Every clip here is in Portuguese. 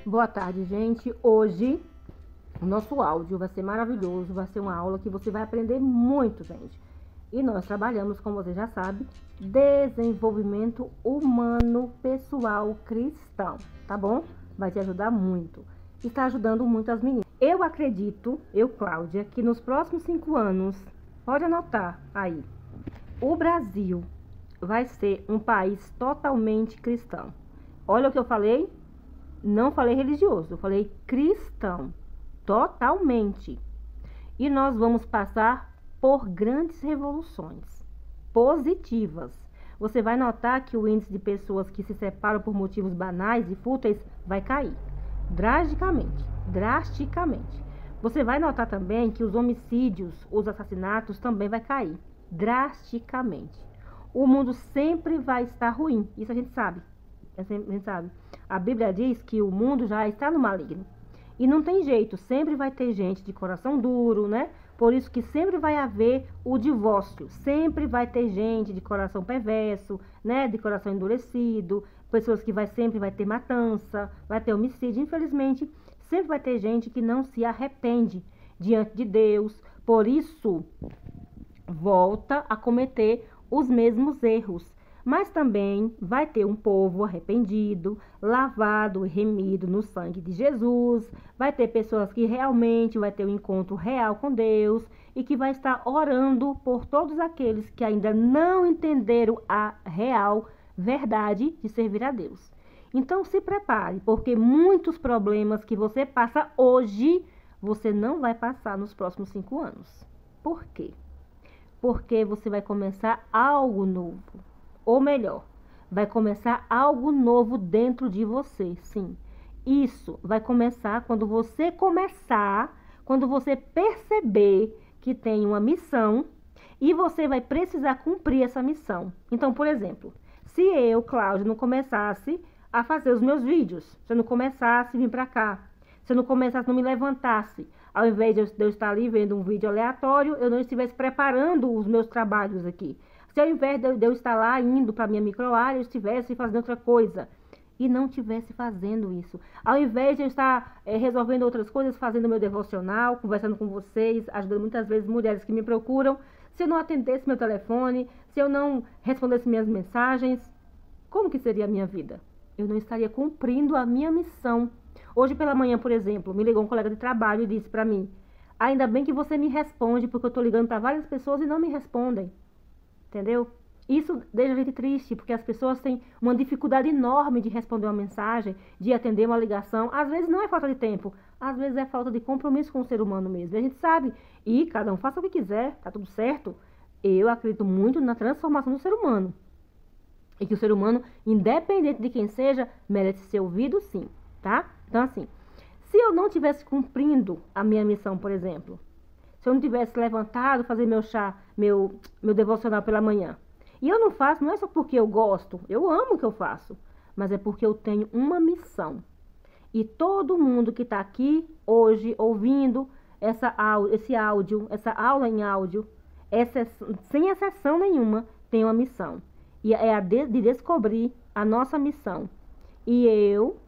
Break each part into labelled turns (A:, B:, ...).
A: Boa tarde, gente. Hoje o nosso áudio vai ser maravilhoso, vai ser uma aula que você vai aprender muito, gente. E nós trabalhamos, como você já sabe, desenvolvimento humano pessoal cristão, tá bom? Vai te ajudar muito. Está ajudando muito as meninas. Eu acredito, Cláudia, que nos próximos 5 anos, pode anotar aí, o Brasil vai ser um país totalmente cristão. Olha o que eu falei. Não falei religioso, eu falei cristão, totalmente. E nós vamos passar por grandes revoluções positivas. Você vai notar que o índice de pessoas que se separam por motivos banais e fúteis vai cair drasticamente. Você vai notar também que os homicídios, os assassinatos também vai cair drasticamente. O mundo sempre vai estar ruim, isso a gente sabe. A Bíblia diz que o mundo já está no maligno. E não tem jeito, sempre vai ter gente de coração duro, né? Por isso que sempre vai haver o divórcio. Sempre vai ter gente de coração perverso, né? De coração endurecido. Pessoas que sempre vai ter matança, vai ter homicídio. Infelizmente, sempre vai ter gente que não se arrepende diante de Deus. Por isso, volta a cometer os mesmos erros. Mas também vai ter um povo arrependido, lavado e remido no sangue de Jesus. Vai ter pessoas que realmente vai ter um encontro real com Deus e que vai estar orando por todos aqueles que ainda não entenderam a real verdade de servir a Deus. Então se prepare, porque muitos problemas que você passa hoje, você não vai passar nos próximos 5 anos. Por quê? Porque você vai começar algo novo. Ou melhor, vai começar algo novo dentro de você, sim. Isso vai começar quando você perceber que tem uma missão e você vai precisar cumprir essa missão. Então, por exemplo, se eu, Cláudia, não começasse a fazer os meus vídeos, se eu não começasse a vir pra cá, se eu não começasse, não me levantasse, ao invés de eu estar ali vendo um vídeo aleatório, eu não estivesse preparando os meus trabalhos aqui. Se ao invés de eu estar lá indo para a minha microárea, eu estivesse fazendo outra coisa e não estivesse fazendo isso. Ao invés de eu estar resolvendo outras coisas, fazendo meu devocional, conversando com vocês, ajudando muitas vezes mulheres que me procuram, se eu não atendesse meu telefone, se eu não respondesse minhas mensagens, como que seria a minha vida? Eu não estaria cumprindo a minha missão. Hoje pela manhã, por exemplo, me ligou um colega de trabalho e disse para mim: ainda bem que você me responde, porque eu estou ligando para várias pessoas e não me respondem. Entendeu? Isso deixa a gente triste, porque as pessoas têm uma dificuldade enorme de responder uma mensagem, de atender uma ligação. Às vezes não é falta de tempo, às vezes é falta de compromisso com o ser humano mesmo. A gente sabe, e cada um faça o que quiser, tá tudo certo. Eu acredito muito na transformação do ser humano. E que o ser humano, independente de quem seja, merece ser ouvido sim, tá? Então assim, se eu não estivesse cumprindo a minha missão, por exemplo, se eu não tivesse levantado, fazer meu chá, meu devocional pela manhã. E eu não faço, não é só porque eu gosto, eu amo o que eu faço, mas é porque eu tenho uma missão. E todo mundo que está aqui hoje ouvindo esse áudio, essa aula em áudio, sem exceção nenhuma, tem uma missão. E é a de descobrir a nossa missão. E eu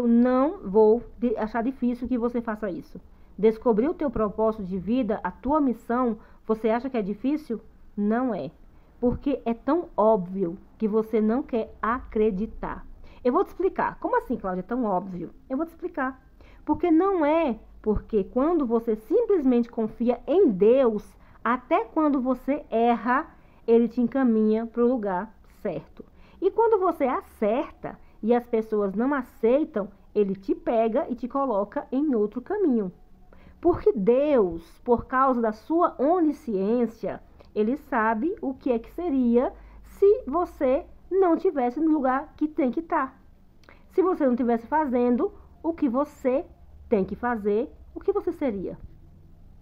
A: não vou achar difícil que você faça isso. Descobrir o teu propósito de vida, a tua missão, você acha que é difícil? Não é. Porque é tão óbvio que você não quer acreditar. Eu vou te explicar. Como assim, Cláudia, é tão óbvio? Eu vou te explicar. Porque não é porque quando você simplesmente confia em Deus, até quando você erra, Ele te encaminha para o lugar certo. E quando você acerta e as pessoas não aceitam, Ele te pega e te coloca em outro caminho. Porque Deus, por causa da sua onisciência, Ele sabe o que é que seria se você não estivesse no lugar que tem que estar. Se você não estivesse fazendo o que você tem que fazer, o que você seria?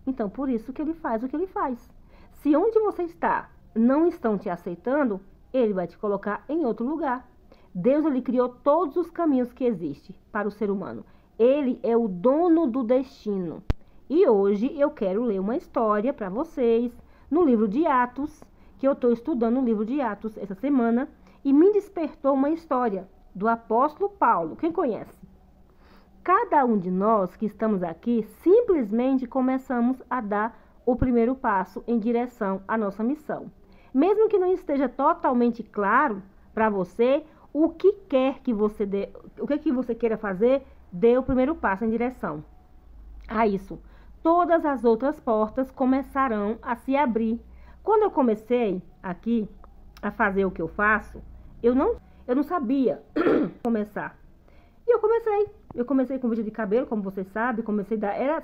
A: Então, por isso que Ele faz o que Ele faz. Se onde você está não estão te aceitando, Ele vai te colocar em outro lugar. Deus, Ele criou todos os caminhos que existem para o ser humano. Ele é o dono do destino. E hoje eu quero ler uma história para vocês no livro de Atos, que eu estou estudando o livro de Atos essa semana, e me despertou uma história do apóstolo Paulo. Quem conhece? cada um de nós que estamos aqui simplesmente começamos a dar o primeiro passo em direção à nossa missão. Mesmo que não esteja totalmente claro para você o que quer que você dê, o que você queira fazer, dê o primeiro passo em direção a isso. Todas as outras portas começarão a se abrir. Quando eu comecei aqui a fazer o que eu faço, eu não sabia começar. E eu comecei com vídeo de cabelo, como vocês sabem,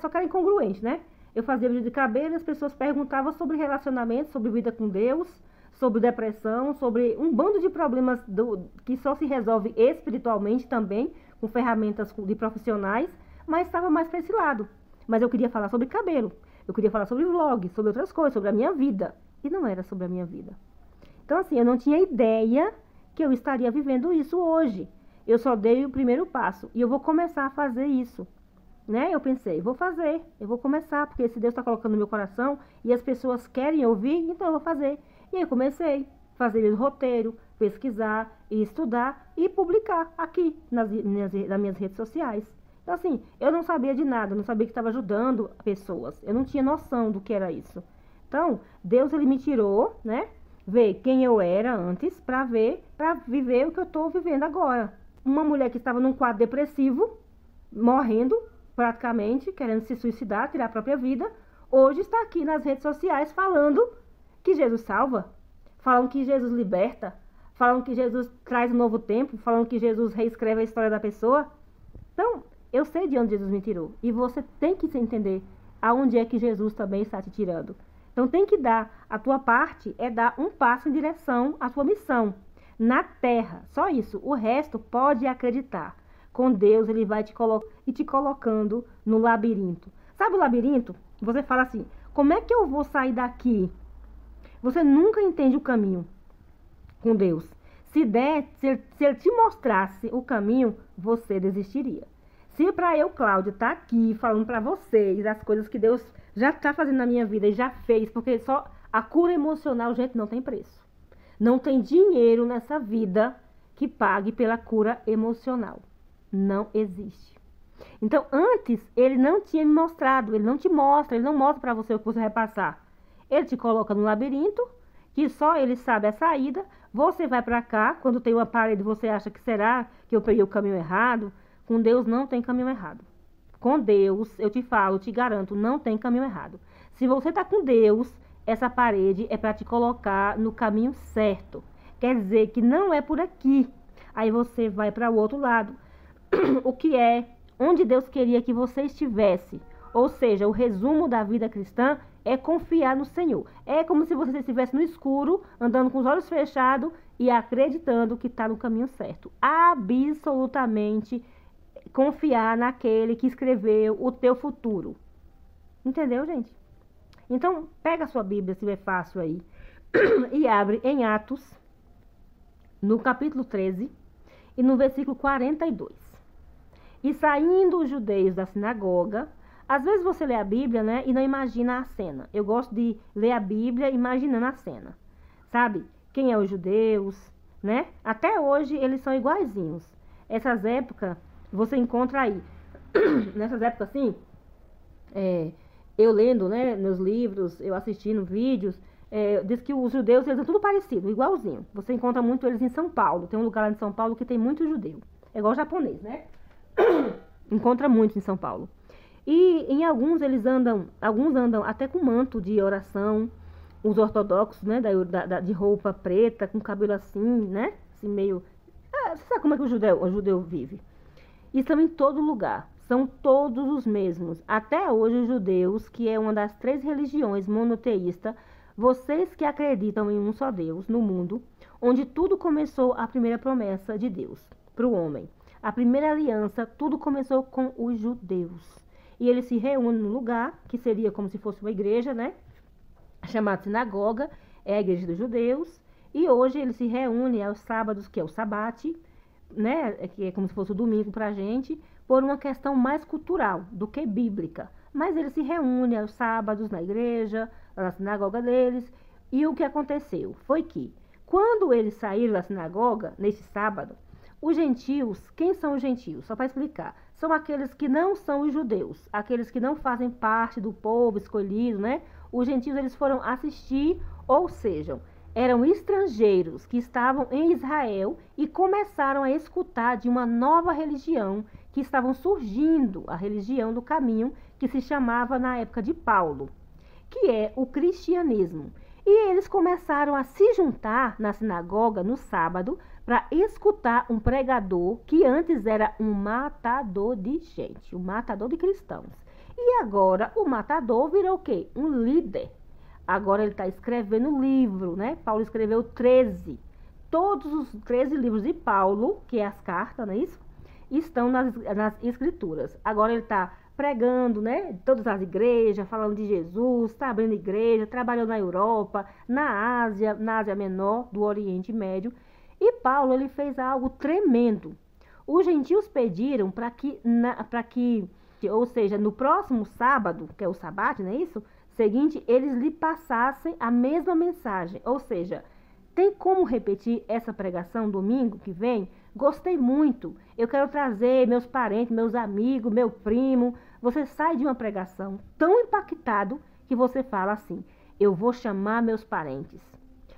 A: só que era incongruente, né? Eu fazia vídeo de cabelo e as pessoas perguntavam sobre relacionamento, sobre vida com Deus, sobre depressão, sobre um bando de problemas que só se resolve espiritualmente também, com ferramentas de profissionais, mas estava mais para esse lado. Mas eu queria falar sobre cabelo, eu queria falar sobre vlog, sobre outras coisas, sobre a minha vida. E não era sobre a minha vida. Então, assim, eu não tinha ideia que eu estaria vivendo isso hoje. Eu só dei o primeiro passo e eu vou começar a fazer isso, né? Eu pensei, eu vou começar, porque se Deus está colocando no meu coração e as pessoas querem ouvir, então eu vou fazer. E aí eu comecei a fazer o roteiro, pesquisar e estudar e publicar aqui nas minhas redes sociais. Então, assim, eu não sabia de nada, eu não sabia que estava ajudando pessoas, eu não tinha noção do que era isso. Então, Deus, ele me tirou, né? Ver quem eu era antes para viver o que eu estou vivendo agora. Uma mulher que estava num quadro depressivo, morrendo praticamente, querendo se suicidar, tirar a própria vida, hoje está aqui nas redes sociais falando que Jesus salva, falando que Jesus liberta, falando que Jesus traz um novo tempo, falando que Jesus reescreve a história da pessoa. Então, eu sei de onde Jesus me tirou. E você tem que entender aonde é que Jesus também está te tirando. Então, tem que dar, a tua parte é dar um passo em direção à tua missão. Na terra, só isso. O resto pode acreditar. Com Deus, ele vai te colocando no labirinto. Sabe o labirinto? Você fala assim, como é que eu vou sair daqui? Você nunca entende o caminho com Deus. Se ele te mostrasse o caminho, você desistiria. Se para eu, Cláudia, estar aqui falando para vocês as coisas que Deus já está fazendo na minha vida e já fez, porque só a cura emocional, gente, não tem preço. Não tem dinheiro nessa vida que pague pela cura emocional. Não existe. Então, antes, ele não tinha me mostrado, ele não te mostra, ele não mostra para você o que você vai passar. Ele te coloca no labirinto, que só ele sabe a saída. Você vai para cá, quando tem uma parede, você acha que será que eu peguei o caminho errado? Com Deus não tem caminho errado. Com Deus, eu te falo, te garanto, não tem caminho errado. Se você está com Deus, essa parede é para te colocar no caminho certo. Quer dizer que não é por aqui. Aí você vai para o outro lado. O que é onde Deus queria que você estivesse. Ou seja, o resumo da vida cristã é confiar no Senhor. É como se você estivesse no escuro, andando com os olhos fechados e acreditando que está no caminho certo. Absolutamente confiar naquele que escreveu o teu futuro. Entendeu, gente? Então, pega a sua Bíblia, se é fácil aí, e abre em Atos, no capítulo 13, e no versículo 42. E saindo os judeus da sinagoga, às vezes você lê a Bíblia, né, e não imagina a cena. Eu gosto de ler a Bíblia imaginando a cena. Sabe? Quem é os judeus, né? Até hoje eles são iguaizinhos. Essas épocas, você encontra aí. Nessas épocas, assim, eu lendo, né, nos livros, eu assistindo vídeos, diz que os judeus, eles são tudo parecido, igualzinho. Você encontra muito eles em São Paulo. Tem um lugar lá em São Paulo que tem muito judeu. É igual japonês, né? Encontra muito em São Paulo. E em alguns alguns andam até com manto de oração. Os ortodoxos, né, de roupa preta, com cabelo assim, né? Assim meio... você sabe como é que o judeu vive? E estão em todo lugar. São todos os mesmos. Até hoje os judeus, que é uma das 3 religiões monoteístas, vocês que acreditam em um só Deus no mundo, onde tudo começou a primeira promessa de Deus para o homem. A primeira aliança, tudo começou com os judeus. E eles se reúnem num lugar, que seria como se fosse uma igreja, né? Chamada sinagoga, é a igreja dos judeus. E hoje eles se reúnem aos sábados, que é o sabate, né? Que é como se fosse o domingo pra gente, por uma questão mais cultural do que bíblica. Mas eles se reúnem aos sábados na igreja, na sinagoga deles. E o que aconteceu foi que, quando eles saíram da sinagoga, nesse sábado, Os gentios, quem são os gentios? Só para explicar, são aqueles que não são os judeus, aqueles que não fazem parte do povo escolhido, né? Os gentios, eles foram assistir, ou seja, eram estrangeiros que estavam em Israel e começaram a escutar de uma nova religião que estavam surgindo, a religião do caminho, que se chamava na época de Paulo, que é o cristianismo. E eles começaram a se juntar na sinagoga no sábado para escutar um pregador que antes era um matador de gente, um matador de cristãos. E agora o matador virou o quê? Um líder. Agora ele está escrevendo livro, né? Paulo escreveu 13. Todos os 13 livros de Paulo, que é as cartas, não é isso? Estão nas escrituras. Agora ele está pregando, né? Todas as igrejas, falando de Jesus, está abrindo igreja, trabalhou na Europa, na Ásia Menor, do Oriente Médio. E Paulo, ele fez algo tremendo. Os gentios pediram para que, ou seja, no próximo sábado, que é o sabate, não é isso? Seguinte, eles lhe passassem a mesma mensagem. Ou seja, tem como repetir essa pregação domingo que vem? Gostei muito. Eu quero trazer meus parentes, meus amigos, meu primo. Você sai de uma pregação tão impactado que você fala assim: eu vou chamar meus parentes,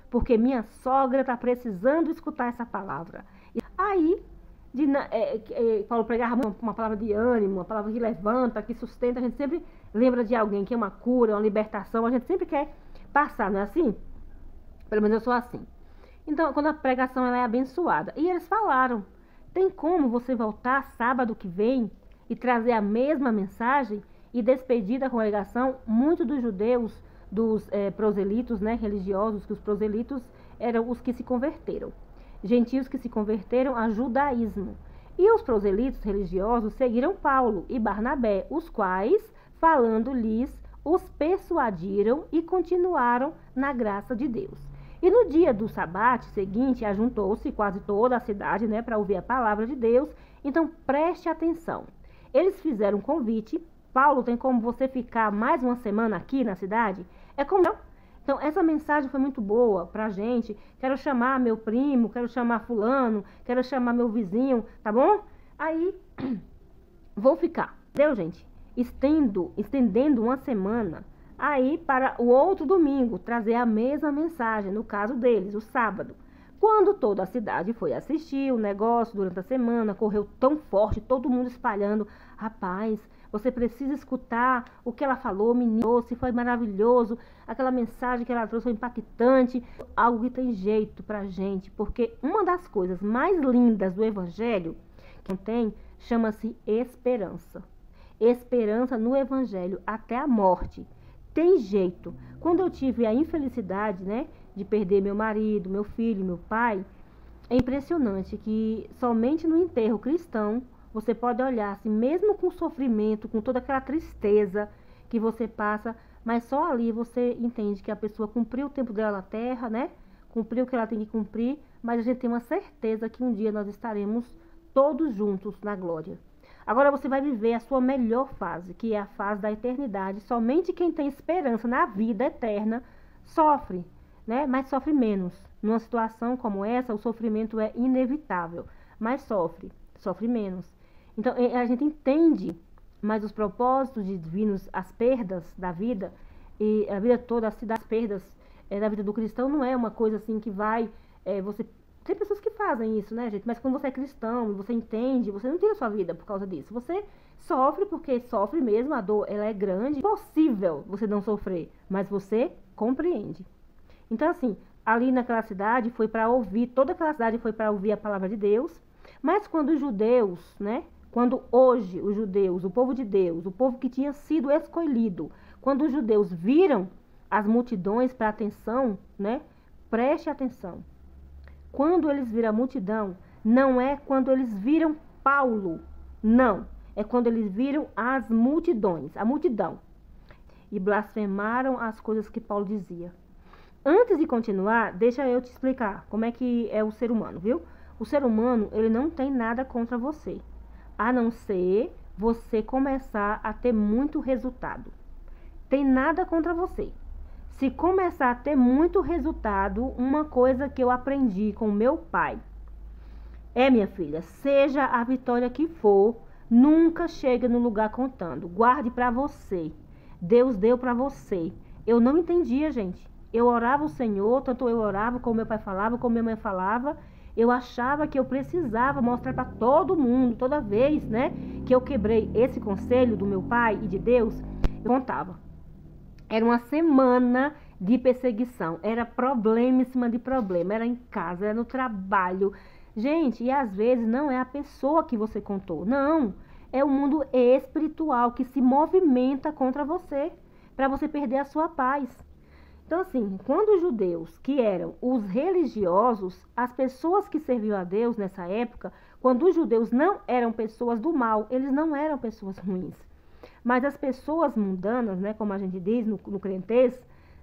A: porque minha sogra está precisando escutar essa palavra. Aí, Paulo pregava uma palavra de ânimo, uma palavra que levanta, que sustenta. A gente sempre lembra de alguém que é uma cura, uma libertação. A gente sempre quer passar, não é assim? Pelo menos eu sou assim. Então, quando a pregação ela é abençoada. E eles falaram: tem como você voltar sábado que vem e trazer a mesma mensagem e despedir da congregação? Muitos dos judeus, dos proselitos, né, religiosos, que os proselitos eram os que se converteram. Gentios que se converteram a judaísmo. E os proselitos religiosos seguiram Paulo e Barnabé, os quais, falando-lhes, os persuadiram e continuaram na graça de Deus. E no dia do sabate seguinte, ajuntou-se quase toda a cidade, né, para ouvir a palavra de Deus. Então, preste atenção. Eles fizeram um convite. Paulo, tem como você ficar mais uma semana aqui na cidade? É como... Então, essa mensagem foi muito boa pra gente. Quero chamar meu primo, quero chamar fulano, quero chamar meu vizinho, tá bom? Aí, vou ficar. Entendeu, gente? Estendendo uma semana. Aí, para o outro domingo, trazer a mesma mensagem, no caso deles, o sábado. Quando toda a cidade foi assistir o negócio durante a semana, correu tão forte, todo mundo espalhando. Rapaz, você precisa escutar o que ela falou, menino, se foi maravilhoso. Aquela mensagem que ela trouxe foi impactante. Algo que tem jeito pra gente, porque uma das coisas mais lindas do Evangelho que tem, chama-se esperança. Esperança no Evangelho até a morte. Tem jeito. Quando eu tive a infelicidade, né, de perder meu marido, meu filho, meu pai, é impressionante que somente no enterro cristão você pode olhar assim, mesmo com sofrimento, com toda aquela tristeza que você passa, mas só ali você entende que a pessoa cumpriu o tempo dela na terra, né? Cumpriu o que ela tem que cumprir, mas a gente tem uma certeza que um dia nós estaremos todos juntos na glória. Agora você vai viver a sua melhor fase, que é a fase da eternidade. Somente quem tem esperança na vida eterna sofre, né? Mas sofre menos. Numa situação como essa, o sofrimento é inevitável, mas sofre menos. Então, a gente entende mais os propósitos divinos, as perdas da vida, e a vida toda, as perdas da vida do cristão não é uma coisa assim que vai, você... Tem pessoas que fazem isso, né, gente? Mas quando você é cristão, você entende, você não tira a sua vida por causa disso. Você sofre porque sofre mesmo, a dor ela é grande. É possível você não sofrer, mas você compreende. Então, assim, ali naquela cidade foi para ouvir, toda aquela cidade foi para ouvir a palavra de Deus. Mas quando os judeus, né? Quando hoje os judeus, o povo de Deus, o povo que tinha sido escolhido, quando os judeus viram as multidões para atenção, né? Preste atenção. Quando eles viram a multidão, não é quando eles viram Paulo, não. É quando eles viram as multidões, a multidão. E blasfemaram as coisas que Paulo dizia. Antes de continuar, deixa eu te explicar como é que é o ser humano, viu? O ser humano, ele não tem nada contra você, a não ser você começar a ter muito resultado. Tem nada contra você. Se começar a ter muito resultado, uma coisa que eu aprendi com meu pai, Minha filha, seja a vitória que for, nunca chegue no lugar contando. Guarde para você. Deus deu para você. Eu não entendia, gente. Eu orava o Senhor, tanto eu orava como meu pai falava, como minha mãe falava. Eu achava que eu precisava mostrar para todo mundo, toda vez, né, que eu quebrei esse conselho do meu pai e de Deus, eu contava. Era uma semana de perseguição, era problema em cima de problema, era em casa, era no trabalho. Gente, e às vezes não é a pessoa que você contou, não. É o mundo espiritual que se movimenta contra você, para você perder a sua paz. Então, assim, quando os judeus, que eram os religiosos, as pessoas que serviam a Deus nessa época, quando os judeus não eram pessoas do mal, eles não eram pessoas ruins. Mas as pessoas mundanas, né, como a gente diz no crentez,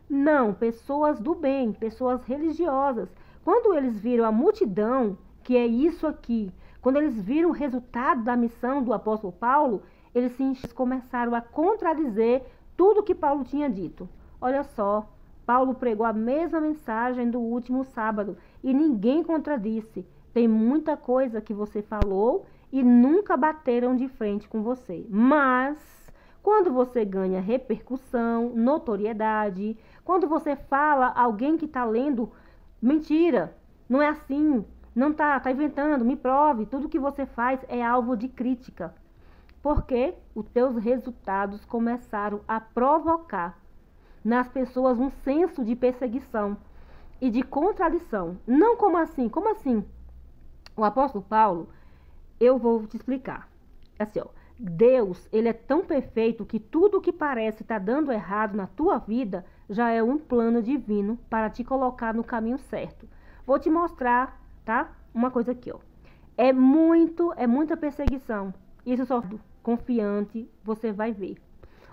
A: não, pessoas do bem, pessoas religiosas. Quando eles viram a multidão, que é isso aqui, quando eles viram o resultado da missão do apóstolo Paulo, eles começaram a contradizer tudo que Paulo tinha dito. Olha só, Paulo pregou a mesma mensagem do último sábado e ninguém contradisse. Tem muita coisa que você falou e nunca bateram de frente com você. Mas quando você ganha repercussão, notoriedade, quando você fala alguém que está lendo, mentira, não é assim, não tá inventando, me prove, tudo que você faz é alvo de crítica. Porque os teus resultados começaram a provocar nas pessoas um senso de perseguição e de contradição. Não como assim? Como assim? O apóstolo Paulo, eu vou te explicar. Assim, ó, Deus, ele é tão perfeito que tudo que parece estar dando errado na tua vida já é um plano divino para te colocar no caminho certo. Vou te mostrar, tá? Uma coisa aqui, ó. É muita perseguição. Isso só confiante, você vai ver.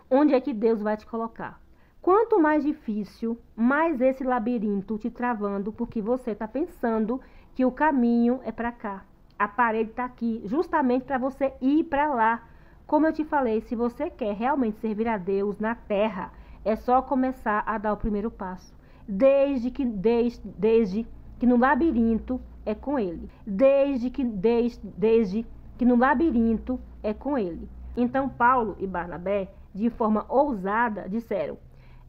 A: Onde é que Deus vai te colocar? Quanto mais difícil, mais esse labirinto te travando, porque você está pensando que o caminho é para cá. A parede está aqui, justamente para você ir para lá. Como eu te falei, se você quer realmente servir a Deus na terra, é só começar a dar o primeiro passo. Desde que no labirinto é com Ele. Desde que no labirinto é com Ele. Então Paulo e Barnabé, de forma ousada, disseram: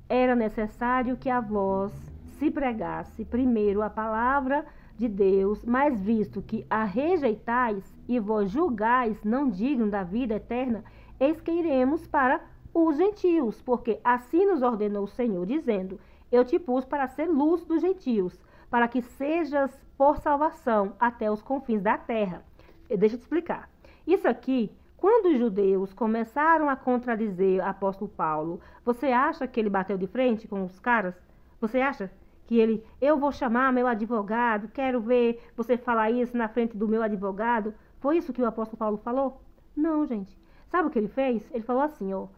A: era necessário que a vós se pregasse primeiro a palavra de Deus, mas visto que a rejeitais e vos julgais não digno da vida eterna, eis que iremos para os gentios, porque assim nos ordenou o Senhor, dizendo: eu te pus para ser luz dos gentios, para que sejas por salvação até os confins da terra. Deixa eu te explicar. Isso aqui, quando os judeus começaram a contradizer o apóstolo Paulo, você acha que ele bateu de frente com os caras? Você acha que eu vou chamar meu advogado, quero ver você falar isso na frente do meu advogado? Foi isso que o apóstolo Paulo falou? Não, gente. Sabe o que ele fez? Ele falou assim, ó: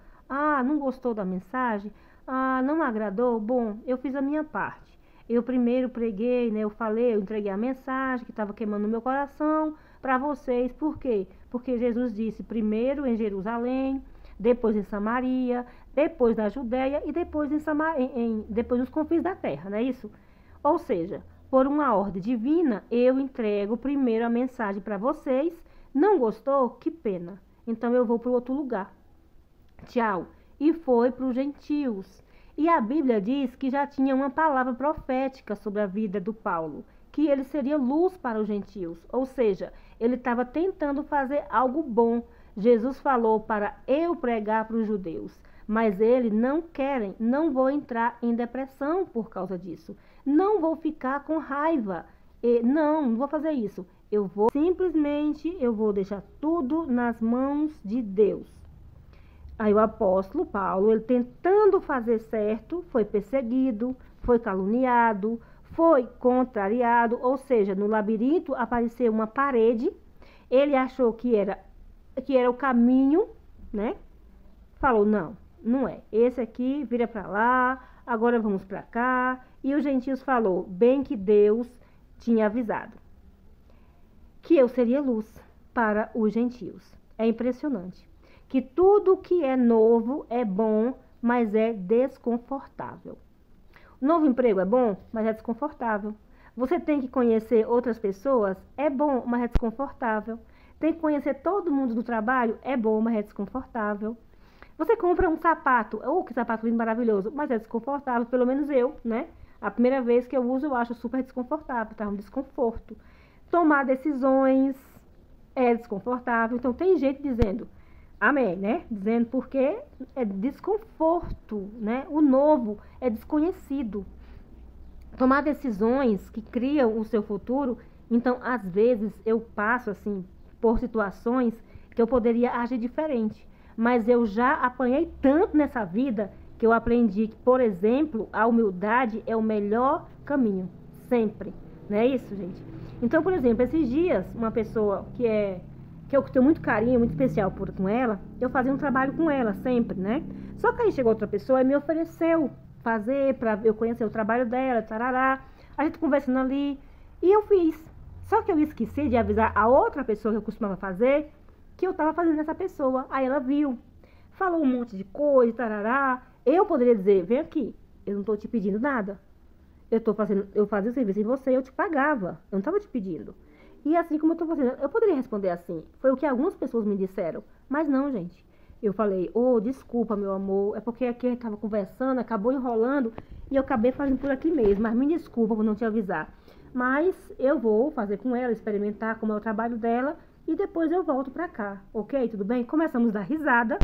A: não gostou da mensagem? Não agradou? Bom, eu fiz a minha parte. Eu primeiro preguei, né? Eu entreguei a mensagem que estava queimando no meu coração para vocês. Por quê? Porque Jesus disse primeiro em Jerusalém, depois em Samaria, depois na Judéia e depois depois nos confins da terra, não é isso? Ou seja, por uma ordem divina, eu entrego primeiro a mensagem para vocês. Não gostou? Que pena. Então eu vou para outro lugar. Tchau. E foi para os gentios. E a Bíblia diz que já tinha uma palavra profética sobre a vida do Paulo, que ele seria luz para os gentios. Ou seja, ele estava tentando fazer algo bom. Jesus falou para eu pregar para os judeus, mas eles não querem, não vou entrar em depressão por causa disso. Não vou ficar com raiva. Não vou fazer isso. Eu vou deixar tudo nas mãos de Deus. Aí o apóstolo Paulo, ele tentando fazer certo, foi perseguido, foi caluniado, foi contrariado, ou seja, no labirinto apareceu uma parede, ele achou que era o caminho, né? Falou, não é, esse aqui vira para lá, agora vamos para cá, e os gentios falou, bem que Deus tinha avisado, que eu seria luz para os gentios. É impressionante. Que tudo que é novo é bom, mas é desconfortável. O novo emprego é bom, mas é desconfortável. Você tem que conhecer outras pessoas? É bom, mas é desconfortável. Tem que conhecer todo mundo do trabalho? É bom, mas é desconfortável. Você compra um sapato, que sapato lindo, maravilhoso, mas é desconfortável, pelo menos eu, né? A primeira vez que eu uso, eu acho super desconfortável, tá? Um desconforto. Tomar decisões é desconfortável. Então, tem gente dizendo, amém, né? Dizendo porque é desconforto, né? O novo é desconhecido. Tomar decisões que criam o seu futuro. Então, às vezes, eu passo, assim, por situações que eu poderia agir diferente. Mas eu já apanhei tanto nessa vida que eu aprendi que, por exemplo, a humildade é o melhor caminho. Sempre. Não é isso, gente? Então, por exemplo, esses dias, uma pessoa que eu tenho muito carinho, muito especial com ela, eu fazia um trabalho com ela sempre, né? Só que aí chegou outra pessoa e me ofereceu fazer para eu conhecer o trabalho dela, tarará. A gente conversando ali e eu fiz. Só que eu esqueci de avisar a outra pessoa que eu costumava fazer que eu estava fazendo essa pessoa. Aí ela viu, falou um monte de coisa, tarará. Eu poderia dizer, vem aqui, eu não estou te pedindo nada. Eu fazia o serviço em você e eu te pagava. Eu não estava te pedindo. E assim como eu estou fazendo, eu poderia responder assim. Foi o que algumas pessoas me disseram. Mas não, gente. Eu falei, desculpa, meu amor. É porque aqui a gente estava conversando, acabou enrolando e eu acabei fazendo por aqui mesmo. Mas me desculpa por não te avisar. Mas eu vou fazer com ela, experimentar como é o trabalho dela e depois eu volto pra cá. Ok? Tudo bem? Começamos a dar risada.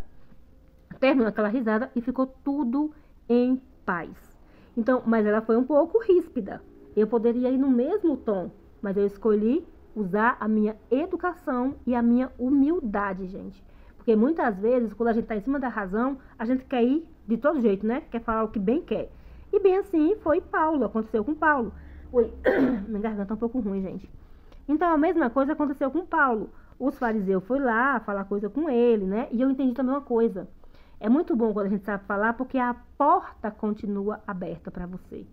A: Terminou aquela risada e ficou tudo em paz. Então, mas ela foi um pouco ríspida. Eu poderia ir no mesmo tom, mas eu escolhi usar a minha educação e a minha humildade, gente. Porque muitas vezes, quando a gente está em cima da razão, a gente quer ir de todo jeito, né? Quer falar o que bem quer. E bem assim foi Paulo, aconteceu com Paulo. Oi, minha garganta tá um pouco ruim, gente. Então, a mesma coisa aconteceu com Paulo. Os fariseus foram lá falar coisa com ele, né? E eu entendi também uma coisa. É muito bom quando a gente sabe falar, porque a porta continua aberta para você.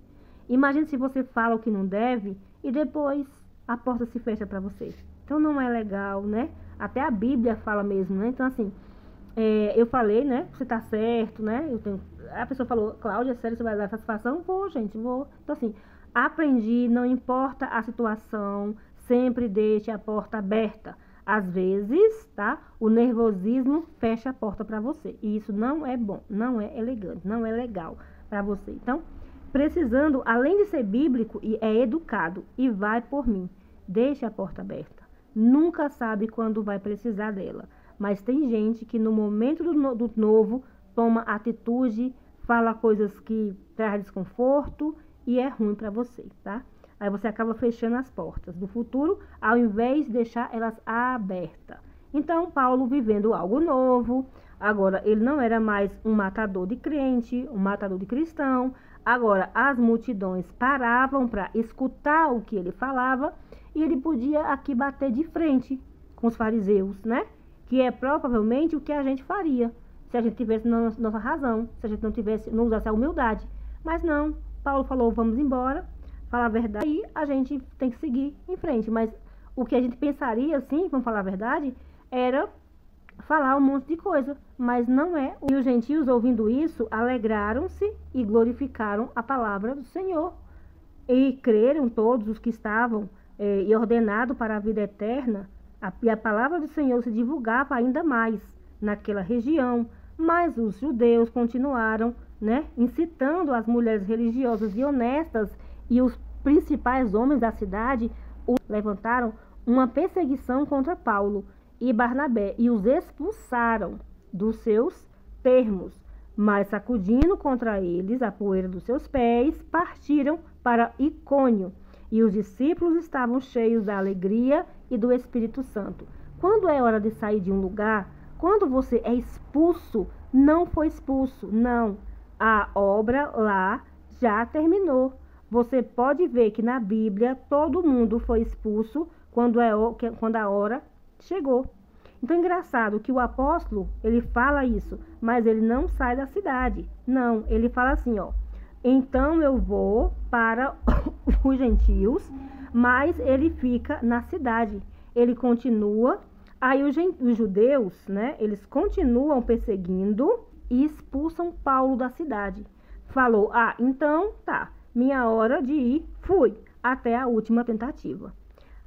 A: Imagine se você fala o que não deve e depois a porta se fecha para você. Então não é legal, né? Até a Bíblia fala mesmo, né? Então assim, eu falei, né? Você tá certo, né? A pessoa falou, Cláudia, sério, você vai dar satisfação? Vou, gente, vou. Então assim, aprendi, não importa a situação, sempre deixe a porta aberta. Às vezes, tá? O nervosismo fecha a porta para você. E isso não é bom, não é elegante, não é legal para você. Então, precisando, além de ser bíblico, é educado e vai por mim. Deixe a porta aberta. Nunca sabe quando vai precisar dela. Mas tem gente que no momento do novo toma atitude, fala coisas que traz desconforto e é ruim para você, tá? Aí você acaba fechando as portas do futuro, ao invés de deixar elas abertas. Então, Paulo vivendo algo novo. Agora, ele não era mais um matador de crente, um matador de cristão. Agora, as multidões paravam para escutar o que ele falava e ele podia aqui bater de frente com os fariseus, né? Que é provavelmente o que a gente faria se a gente tivesse nossa razão, se a gente não usasse a humildade. Mas não, Paulo falou, vamos embora. Falar a verdade, aí a gente tem que seguir em frente. Mas o que a gente pensaria, assim, vamos falar a verdade, era falar um monte de coisa. Mas não é. E os gentios, ouvindo isso, alegraram-se e glorificaram a palavra do Senhor. E creram todos os que estavam e ordenados para a vida eterna. E a palavra do Senhor se divulgava ainda mais naquela região. Mas os judeus continuaram, né, incitando as mulheres religiosas e honestas. E os principais homens da cidade levantaram uma perseguição contra Paulo e Barnabé e os expulsaram dos seus termos. Mas sacudindo contra eles a poeira dos seus pés, partiram para Icônio. E os discípulos estavam cheios da alegria e do Espírito Santo. Quando é hora de sair de um lugar, quando você é expulso, não foi expulso, não. A obra lá já terminou. Você pode ver que na Bíblia todo mundo foi expulso quando a hora chegou. Então é engraçado que o apóstolo, ele fala isso, mas ele não sai da cidade. Não, ele fala assim, ó. Então eu vou para os gentios, mas ele fica na cidade. Ele continua. Aí os judeus, né, eles continuam perseguindo e expulsam Paulo da cidade. Falou, então tá. Minha hora de ir, fui. até a última tentativa.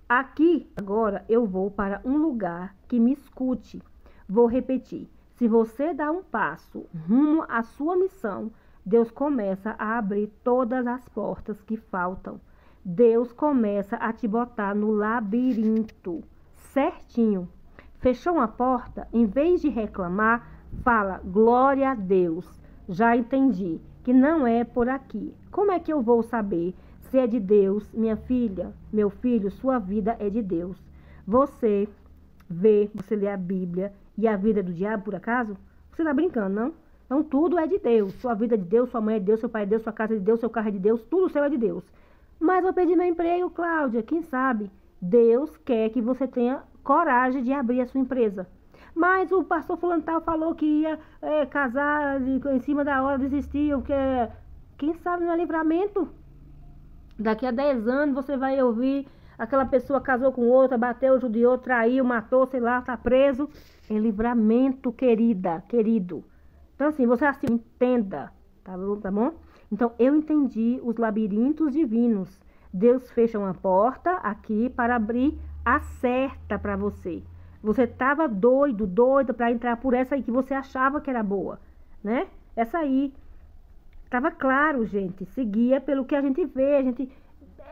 A: Aqui, agora, eu vou para um lugar que me escute. Vou repetir. Se você dá um passo rumo à sua missão, Deus começa a abrir todas as portas que faltam. Deus começa a te botar no labirinto, certinho. Fechou uma porta, em vez de reclamar, fala, glória a Deus. Já entendi que não é por aqui. Como é que eu vou saber se é de Deus? Minha filha, meu filho, sua vida é de Deus. Você lê a Bíblia e a vida é do diabo, por acaso? Você está brincando, não? Então tudo é de Deus. Sua vida é de Deus, sua mãe é de Deus, seu pai é de Deus, sua casa é de Deus, seu carro é de Deus, tudo seu é de Deus. Mas eu perdi meu emprego, Cláudia, quem sabe? Deus quer que você tenha coragem de abrir a sua empresa. Mas o pastor fulano tal falou que ia casar em cima da hora, desistiu, porque quem sabe não é livramento? Daqui a 10 anos você vai ouvir aquela pessoa casou com outra, bateu, judiou, traiu, matou, sei lá, tá preso. É livramento, querida, querido. Então assim, você assim, entenda, tá bom? Então eu entendi os labirintos divinos. Deus fecha uma porta aqui para abrir a certa para você. Você estava doida para entrar por essa aí que você achava que era boa, né? Essa aí. Estava claro, gente. Seguia pelo que a gente vê.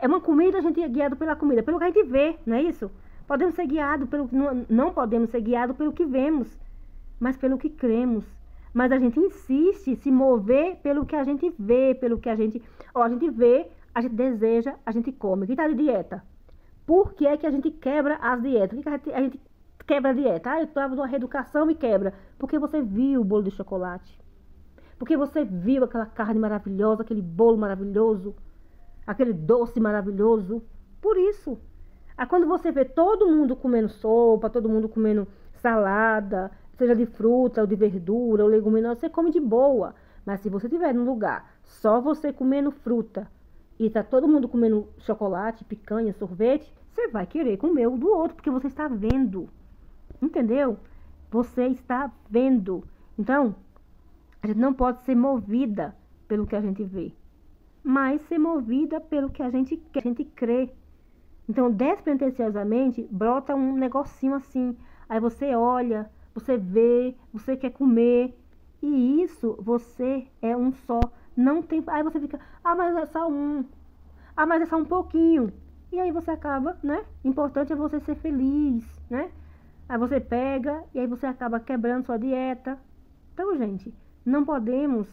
A: É uma comida, a gente é guiado pela comida. Pelo que a gente vê, não é isso? Podemos ser guiados pelo não podemos ser guiados pelo que vemos, mas pelo que cremos. Mas a gente insiste em se mover pelo que a gente vê, pelo que a gente vê, a gente deseja, a gente come. Quem está de dieta? Por que é que a gente quebra as dietas? Por que a gente quebra a dieta? Eu estava numa reeducação e quebra. Porque você viu o bolo de chocolate. Porque você viu aquela carne maravilhosa, aquele bolo maravilhoso, aquele doce maravilhoso. Por isso. Aí quando você vê todo mundo comendo sopa, todo mundo comendo salada, seja de fruta ou de verdura ou leguminosa, você come de boa. Mas se você estiver num lugar só você comendo fruta e tá todo mundo comendo chocolate, picanha, sorvete, você vai querer comer o do outro, porque você está vendo. Entendeu? Você está vendo. Então, a gente não pode ser movida pelo que a gente vê, mas ser movida pelo que a gente crê. Então, despretensiosamente, brota um negocinho assim. Aí você olha, você vê, você quer comer. E isso, você é um só. Não tem. Aí você fica, mas é só um. Mas é só um pouquinho. E aí você acaba, né? Importante é você ser feliz, né? Aí você pega e aí você acaba quebrando sua dieta. Então, gente, não podemos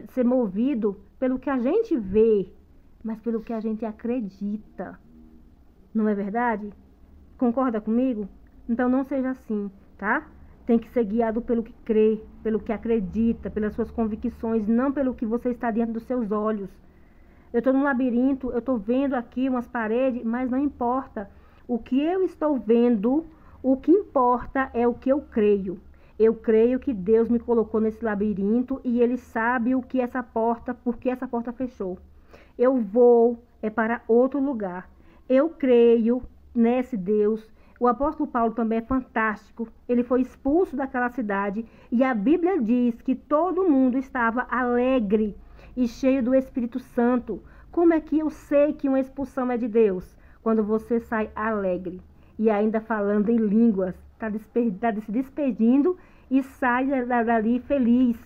A: ser movido pelo que a gente vê, mas pelo que a gente acredita. Não é verdade? Concorda comigo? Então não seja assim, tá? Tem que ser guiado pelo que crê, pelo que acredita, pelas suas convicções, não pelo que você está diante dos seus olhos. Eu estou num labirinto, eu estou vendo aqui umas paredes, mas não importa. O que eu estou vendo, o que importa é o que eu creio. Eu creio que Deus me colocou nesse labirinto e Ele sabe o que essa porta, por que essa porta fechou. Eu vou para outro lugar. Eu creio nesse Deus. O apóstolo Paulo também é fantástico. Ele foi expulso daquela cidade e a Bíblia diz que todo mundo estava alegre e cheio do Espírito Santo. Como é que eu sei que uma expulsão é de Deus? Quando você sai alegre e ainda falando em línguas, está se despedindo e sai dali feliz,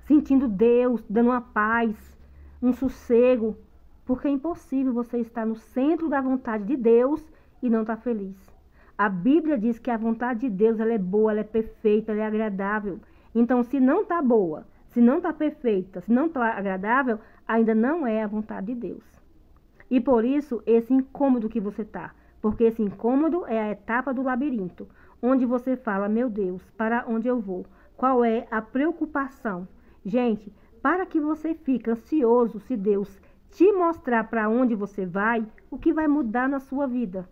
A: sentindo Deus, dando uma paz, um sossego, porque é impossível você estar no centro da vontade de Deus e não estar feliz. A Bíblia diz que a vontade de Deus ela é boa, ela é perfeita, ela é agradável. Então, se não está boa, se não está perfeita, se não está agradável, ainda não é a vontade de Deus. E por isso, esse incômodo que você está, porque esse incômodo é a etapa do labirinto, onde você fala, meu Deus, para onde eu vou? Qual é a preocupação? Gente, para que você fique ansioso se Deus te mostrar para onde você vai, o que vai mudar na sua vida?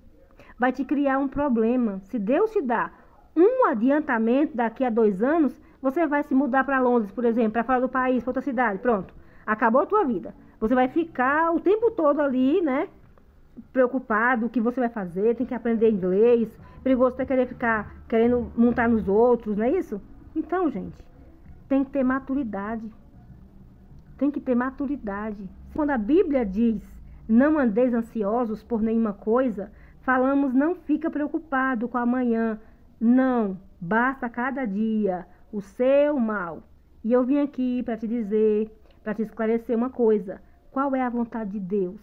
A: Vai te criar um problema. Se Deus te dá um adiantamento daqui a 2 anos, você vai se mudar para Londres, por exemplo, para fora do país, para outra cidade, pronto. Acabou a tua vida. Você vai ficar o tempo todo ali, né? Preocupado, o que você vai fazer, tem que aprender inglês, perigoso você querer ficar querendo montar nos outros, não é isso? Então, gente, tem que ter maturidade. Tem que ter maturidade. Quando a Bíblia diz, Não andeis ansiosos por nenhuma coisa. Falamos, não fica preocupado com amanhã. Não, basta cada dia o seu mal. E eu vim aqui para te dizer, para te esclarecer uma coisa. Qual é a vontade de Deus?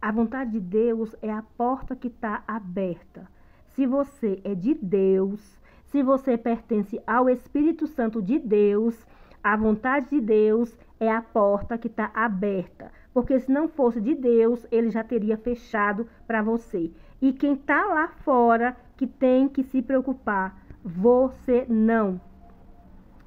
A: A vontade de Deus é a porta que está aberta. Se você é de Deus, se você pertence ao Espírito Santo de Deus, a vontade de Deus é a porta que está aberta. Porque se não fosse de Deus, ele já teria fechado para você. E quem está lá fora que tem que se preocupar, você não.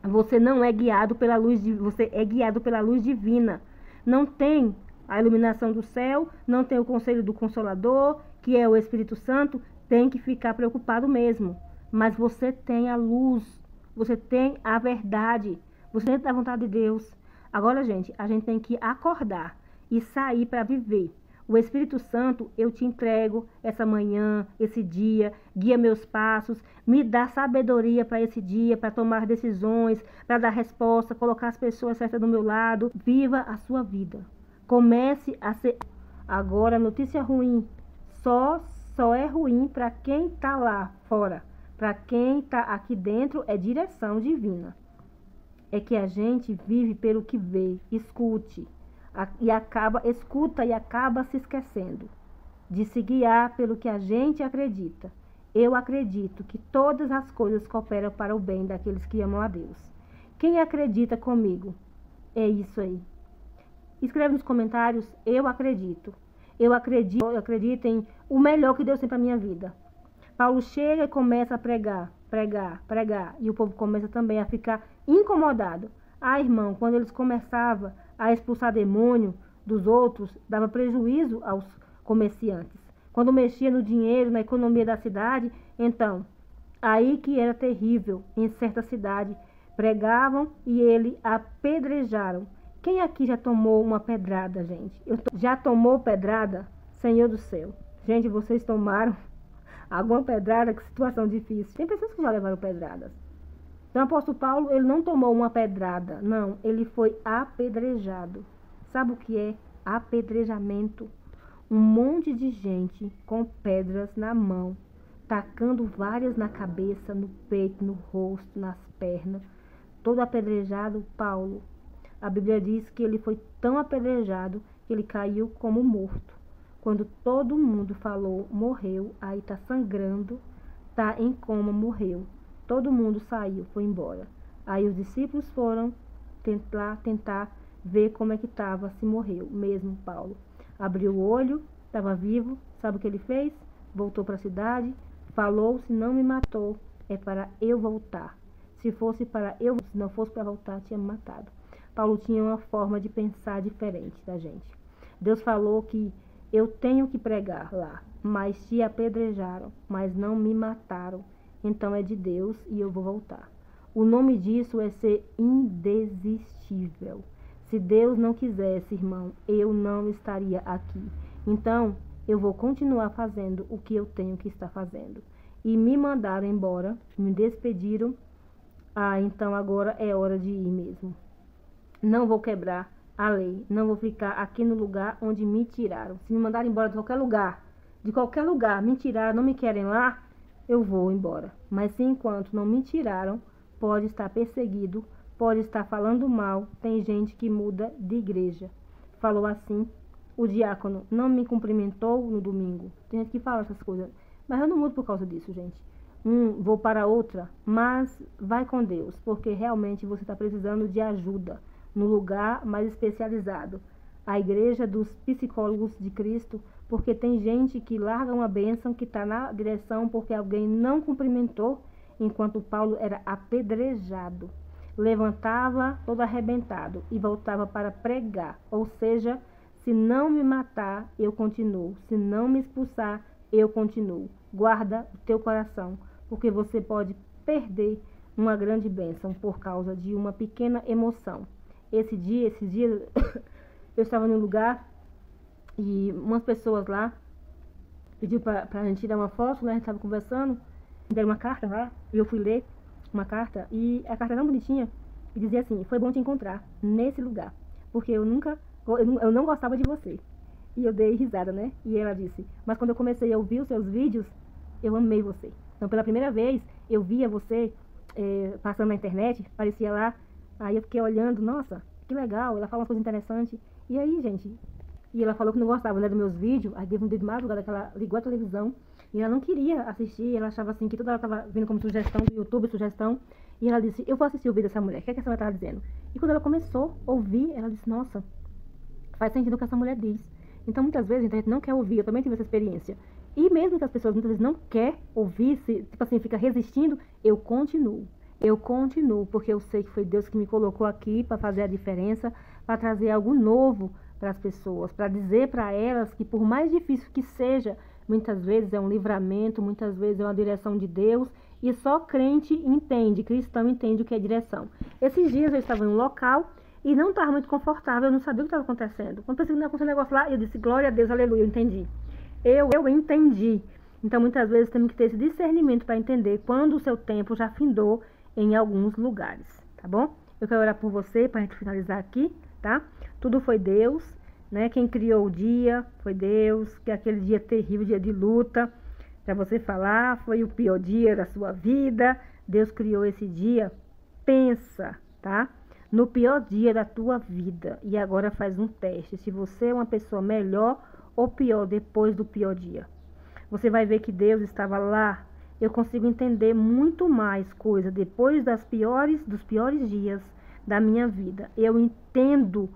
A: Você não é guiado pela luz, você é guiado pela luz divina. Não tem a iluminação do céu, não tem o conselho do Consolador, que é o Espírito Santo, tem que ficar preocupado mesmo. Mas você tem a luz, você tem a verdade, você tem a vontade de Deus. Agora, gente, a gente tem que acordar e sair para viver. O Espírito Santo, eu te entrego essa manhã, esse dia, guia meus passos, me dá sabedoria para esse dia, para tomar decisões, para dar resposta, colocar as pessoas certas do meu lado. Viva a sua vida. Comece a ser... Agora, notícia ruim, só é ruim para quem está lá fora. Para quem está aqui dentro é direção divina. É que a gente vive pelo que vê, escute. Escuta e acaba se esquecendo de se guiar pelo que a gente acredita. Eu acredito que todas as coisas cooperam para o bem daqueles que amam a Deus. Quem acredita comigo? É isso aí. Escreve nos comentários, eu acredito. Eu acredito em o melhor que Deus tem para a minha vida. Paulo chega e começa a pregar. E o povo começa também a ficar incomodado. Ah, irmão, quando eles começavam a expulsar demônio dos outros, dava prejuízo aos comerciantes. Quando mexia no dinheiro, na economia da cidade, então, aí que era terrível. Em certa cidade, pregavam e ele apedrejaram. Quem aqui já tomou uma pedrada, gente? Já tomou pedrada? Senhor do céu. Gente, vocês tomaram alguma pedrada? Que situação difícil. Tem pessoas que já levaram pedradas. Então, o apóstolo Paulo, ele não tomou uma pedrada, não, ele foi apedrejado. Sabe o que é apedrejamento? Um monte de gente com pedras na mão, tacando várias na cabeça, no peito, no rosto, nas pernas. Todo apedrejado, Paulo. A Bíblia diz que ele foi tão apedrejado que ele caiu como morto. Quando todo mundo falou, morreu, aí tá sangrando, tá em coma, morreu. Todo mundo saiu, foi embora. Aí os discípulos foram tentar ver como é que estava, se morreu mesmo Paulo. Abriu o olho, estava vivo, sabe o que ele fez? Voltou para a cidade, falou, se não me matou, é para eu voltar. Se não fosse para voltar, tinha me matado. Paulo tinha uma forma de pensar diferente da gente. Deus falou que eu tenho que pregar lá, mas te apedrejaram, mas não me mataram. Então é de Deus e eu vou voltar. O nome disso é ser indesistível. Se Deus não quisesse, irmão, eu não estaria aqui. Então, eu vou continuar fazendo o que eu tenho que estar fazendo. E me mandaram embora, me despediram. Ah, então agora é hora de ir mesmo. Não vou quebrar a lei, não vou ficar aqui no lugar onde me tiraram. Se me mandarem embora de qualquer lugar, me tiraram, não me querem lá, eu vou embora. Mas se enquanto não me tiraram, pode estar perseguido, pode estar falando mal. Tem gente que muda de igreja. Falou assim, o diácono não me cumprimentou no domingo. Tem gente que fala essas coisas. Mas eu não mudo por causa disso, gente. Vou para outra, mas vai com Deus, porque realmente você está precisando de ajuda no lugar mais especializado. A igreja dos psicólogos de Cristo, porque tem gente que larga uma bênção, que está na direção porque alguém não cumprimentou, enquanto Paulo era apedrejado. Levantava todo arrebentado e voltava para pregar. Ou seja, se não me matar, eu continuo. Se não me expulsar, eu continuo. Guarda o teu coração, porque você pode perder uma grande bênção por causa de uma pequena emoção. Esses dias, eu estava num lugar e umas pessoas lá pediu pra gente tirar uma foto, né? A gente estava conversando, me deram uma carta lá, e eu fui ler uma carta, e a carta era tão bonitinha, e dizia assim, foi bom te encontrar nesse lugar, porque eu não gostava de você. E eu dei risada, né? E ela disse, mas quando eu comecei a ouvir os seus vídeos, eu amei você. Então, pela primeira vez, eu via você passando na internet, aparecia lá, aí eu fiquei olhando, nossa, que legal, ela fala uma coisa interessante. E aí, gente, e ela falou que não gostava, né, dos meus vídeos, aí teve um dia de madrugada que ela ligou a televisão, e ela não queria assistir, ela achava assim, que toda ela estava vindo como sugestão do YouTube, sugestão, e ela disse, eu vou assistir o vídeo dessa mulher, o que é que essa mulher estava dizendo? E quando ela começou a ouvir, ela disse, nossa, faz sentido o que essa mulher diz. Então, muitas vezes, a gente não quer ouvir, eu também tive essa experiência. E mesmo que as pessoas muitas vezes não querem ouvir, tipo assim, fica resistindo, eu continuo, porque eu sei que foi Deus que me colocou aqui para fazer a diferença, para trazer algo novo para as pessoas, para dizer para elas que por mais difícil que seja, muitas vezes é um livramento, muitas vezes é uma direção de Deus, e só crente entende, cristão entende o que é direção. Esses dias eu estava em um local e não estava muito confortável, eu não sabia o que estava acontecendo. Quando pensei que não ia acontecer um negócio lá, eu disse, glória a Deus, aleluia, eu entendi. Eu entendi. Então, muitas vezes, temos que ter esse discernimento para entender quando o seu tempo já findou em alguns lugares, tá bom? Eu quero orar por você, para a gente finalizar aqui, tá? Tudo foi Deus, né? Quem criou o dia foi Deus, que aquele dia terrível, dia de luta, para você falar, foi o pior dia da sua vida. Deus criou esse dia, pensa, tá? No pior dia da tua vida. E agora faz um teste, se você é uma pessoa melhor ou pior depois do pior dia. Você vai ver que Deus estava lá. Eu consigo entender muito mais coisa depois dos piores dias da minha vida. Eu entendo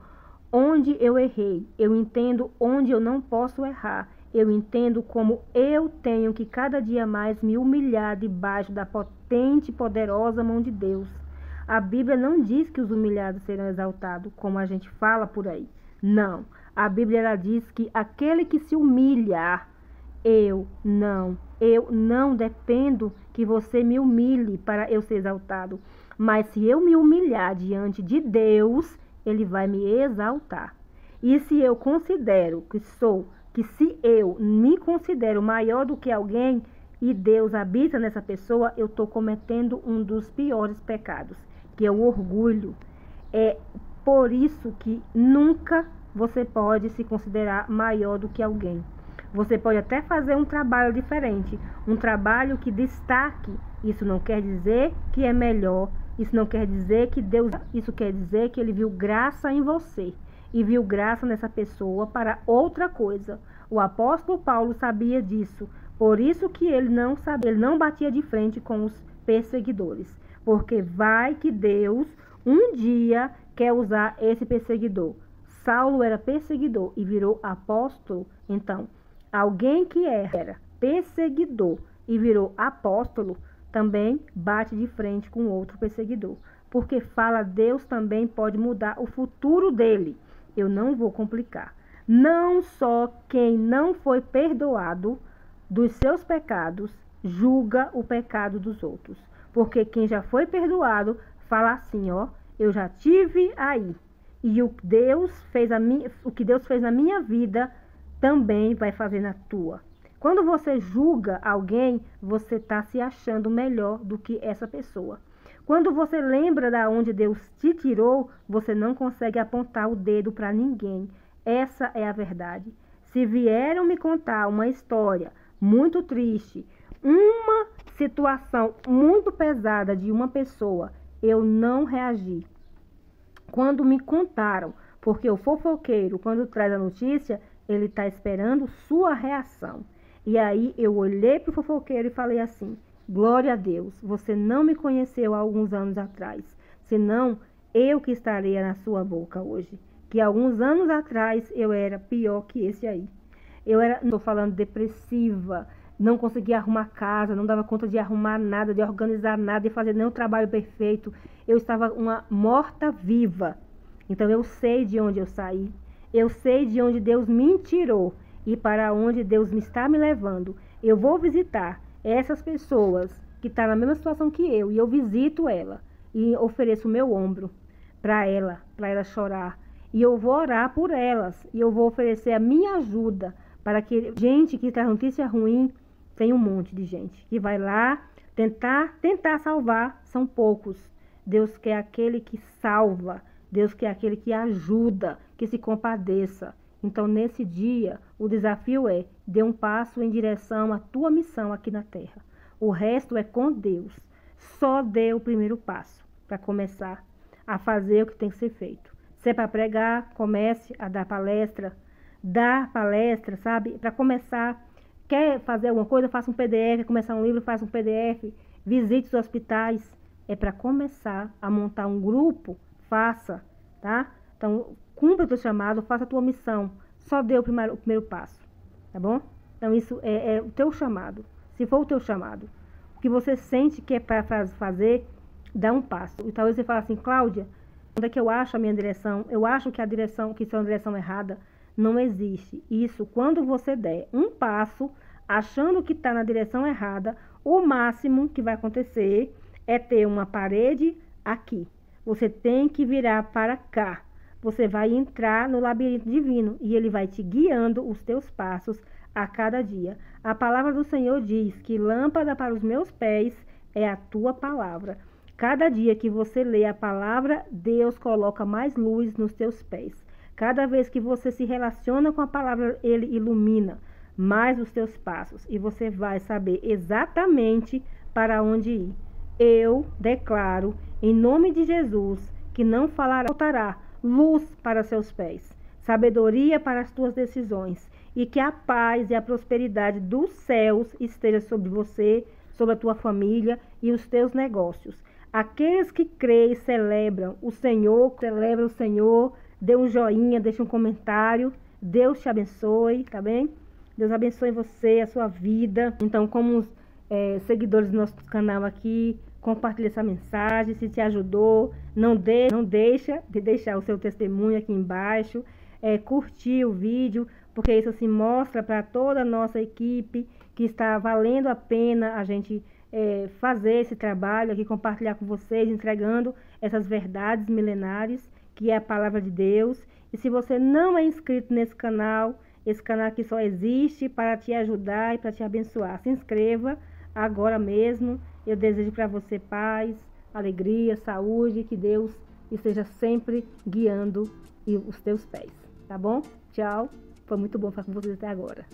A: onde eu errei. Eu entendo onde eu não posso errar. Eu entendo como eu tenho que cada dia mais me humilhar debaixo da potente e poderosa mão de Deus. A Bíblia não diz que os humilhados serão exaltados, como a gente fala por aí. Não. A Bíblia ela diz que aquele que se humilhar, eu não dependo que você me humilhe para eu ser exaltado. Mas se eu me humilhar diante de Deus, Ele vai me exaltar. E se eu considero que se eu me considero maior do que alguém e Deus habita nessa pessoa, eu estou cometendo um dos piores pecados, que é o orgulho. É por isso que nunca você pode se considerar maior do que alguém. Você pode até fazer um trabalho diferente, um trabalho que destaque. Isso não quer dizer que é melhor, isso não quer dizer que Deus... Isso quer dizer que Ele viu graça em você e viu graça nessa pessoa para outra coisa. O apóstolo Paulo sabia disso, por isso que ele não batia de frente com os perseguidores. Porque vai que Deus um dia quer usar esse perseguidor. Saulo era perseguidor e virou apóstolo. Então, alguém que era perseguidor e virou apóstolo, também bate de frente com outro perseguidor. Porque fala, Deus também pode mudar o futuro dele. Eu não vou complicar. Não só quem não foi perdoado dos seus pecados, julga o pecado dos outros. Porque quem já foi perdoado, fala assim, ó, eu já tive aí. E o que Deus fez na minha vida, também vai fazer na tua. Quando você julga alguém, você está se achando melhor do que essa pessoa. Quando você lembra de onde Deus te tirou, você não consegue apontar o dedo para ninguém. Essa é a verdade. Se vieram me contar uma história muito triste, uma situação muito pesada de uma pessoa, eu não reagi. Quando me contaram, porque o fofoqueiro, quando traz a notícia, ele está esperando sua reação. E aí eu olhei para o fofoqueiro e falei assim, glória a Deus, você não me conheceu há alguns anos atrás, senão eu que estaria na sua boca hoje. Que alguns anos atrás eu era pior que esse aí. Estou falando depressiva, não conseguia arrumar casa, não dava conta de arrumar nada, de organizar nada, de fazer nenhum trabalho perfeito. Eu estava uma morta-viva. Então eu sei de onde eu saí, eu sei de onde Deus me tirou e para onde Deus me está me levando. Eu vou visitar essas pessoas que estão na mesma situação que eu, e eu visito ela e ofereço o meu ombro para ela chorar. E eu vou orar por elas, e eu vou oferecer a minha ajuda para que gente que traz notícia ruim, tem um monte de gente que vai lá tentar salvar, são poucos. Deus quer aquele que salva, Deus quer aquele que ajuda, que se compadeça. Então, nesse dia, o desafio é: dê um passo em direção à tua missão aqui na Terra. O resto é com Deus. Só dê o primeiro passo para começar a fazer o que tem que ser feito. Se é para pregar, comece a dar palestra. Dar palestra, sabe? Para começar, quer fazer alguma coisa, faça um PDF, começar um livro, faça um PDF, visite os hospitais. É para começar a montar um grupo, faça, tá? Então, cumpra o teu chamado, faça a tua missão. Só dê o primeiro passo, tá bom? Então, isso é o teu chamado. Se for o teu chamado, o que você sente que é para fazer, dá um passo. E talvez você fale assim: Cláudia, onde é que eu acho a minha direção? Eu acho que a direção, que isso é uma direção errada. Não existe. Isso, quando você der um passo, achando que está na direção errada, o máximo que vai acontecer é ter uma parede aqui. Você tem que virar para cá. Você vai entrar no labirinto divino e ele vai te guiando os teus passos a cada dia. A palavra do Senhor diz que lâmpada para os meus pés é a tua palavra. Cada dia que você lê a palavra, Deus coloca mais luz nos teus pés. Cada vez que você se relaciona com a palavra, ele ilumina mais os teus passos e você vai saber exatamente para onde ir. Eu declaro, em nome de Jesus, que não faltará luz para seus pés, sabedoria para as tuas decisões e que a paz e a prosperidade dos céus esteja sobre você, sobre a tua família e os teus negócios. Aqueles que creem celebram o Senhor, dê um joinha, deixe um comentário. Deus te abençoe, tá bem? Deus abençoe você, a sua vida. Então, como seguidores do nosso canal aqui, compartilhe essa mensagem. Se te ajudou, não deixa de deixar o seu testemunho aqui embaixo. Curtir o vídeo, porque isso assim mostra para toda a nossa equipe que está valendo a pena a gente fazer esse trabalho aqui, compartilhar com vocês, entregando essas verdades milenares, que é a palavra de Deus. E se você não é inscrito nesse canal, esse canal aqui só existe para te ajudar e para te abençoar. Se inscreva agora mesmo. Eu desejo para você paz, alegria, saúde, que Deus esteja sempre guiando os teus pés, tá bom? Tchau, foi muito bom falar com vocês até agora.